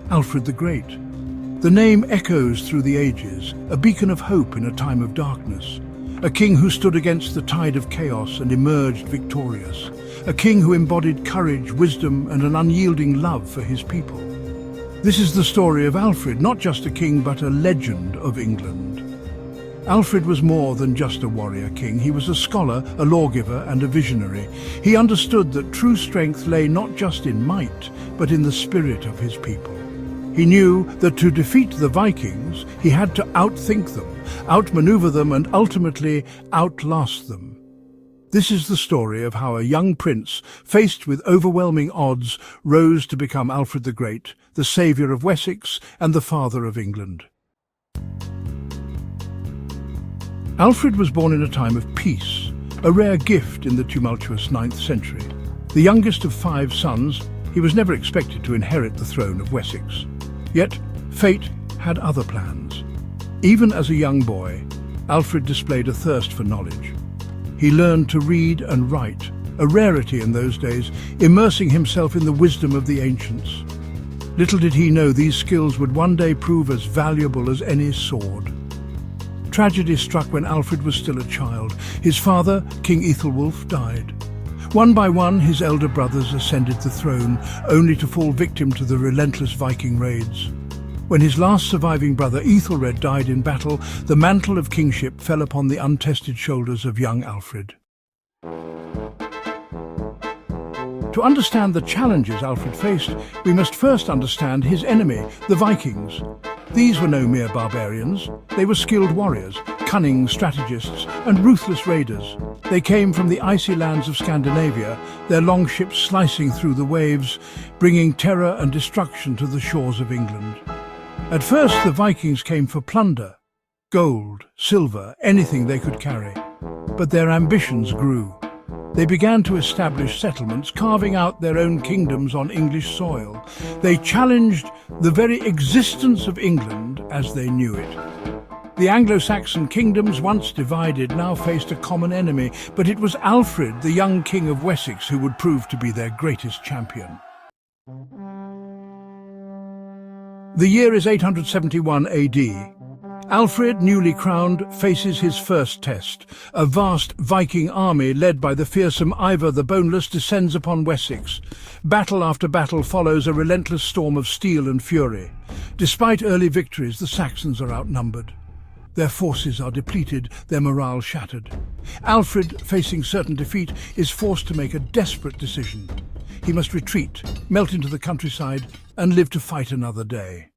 Alfred the Great. The name echoes through the ages, a beacon of hope in a time of darkness. A king who stood against the tide of chaos and emerged victorious. A king who embodied courage, wisdom, and an unyielding love for his people. This is the story of Alfred, not just a king but a legend of England. Alfred was more than just a warrior king. He was a scholar, a lawgiver, and a visionary. He understood that true strength lay not just in might, but in the spirit of his people. He knew that to defeat the Vikings, he had to outthink them, outmaneuver them, and ultimately outlast them. This is the story of how a young prince, faced with overwhelming odds, rose to become Alfred the Great, the saviour of Wessex and the father of England. Alfred was born in a time of peace, a rare gift in the tumultuous 9th century. The youngest of 5 sons, he was never expected to inherit the throne of Wessex. Yet, fate had other plans. Even as a young boy, Alfred displayed a thirst for knowledge. He learned to read and write, a rarity in those days, immersing himself in the wisdom of the ancients. Little did he know these skills would one day prove as valuable as any sword. Tragedy struck when Alfred was still a child. His father, King Ethelwulf, died. One by one, his elder brothers ascended the throne, only to fall victim to the relentless Viking raids. When his last surviving brother Ethelred died in battle, the mantle of kingship fell upon the untested shoulders of young Alfred. To understand the challenges Alfred faced, we must first understand his enemy, the Vikings. These were no mere barbarians. They were skilled warriors, cunning strategists, and ruthless raiders. They came from the icy lands of Scandinavia, their long ships slicing through the waves, bringing terror and destruction to the shores of England. At first, the Vikings came for plunder, gold, silver, anything they could carry. But their ambitions grew. They began to establish settlements, carving out their own kingdoms on English soil. They challenged the very existence of England as they knew it. The Anglo-Saxon kingdoms, once divided, now faced a common enemy, but it was Alfred, the young king of Wessex, who would prove to be their greatest champion. The year is 871 AD. Alfred, newly crowned, faces his first test. A vast Viking army led by the fearsome Ivar the Boneless descends upon Wessex. Battle after battle follows a relentless storm of steel and fury. Despite early victories, the Saxons are outnumbered. Their forces are depleted, their morale shattered. Alfred, facing certain defeat, is forced to make a desperate decision. He must retreat, melt into the countryside, and live to fight another day.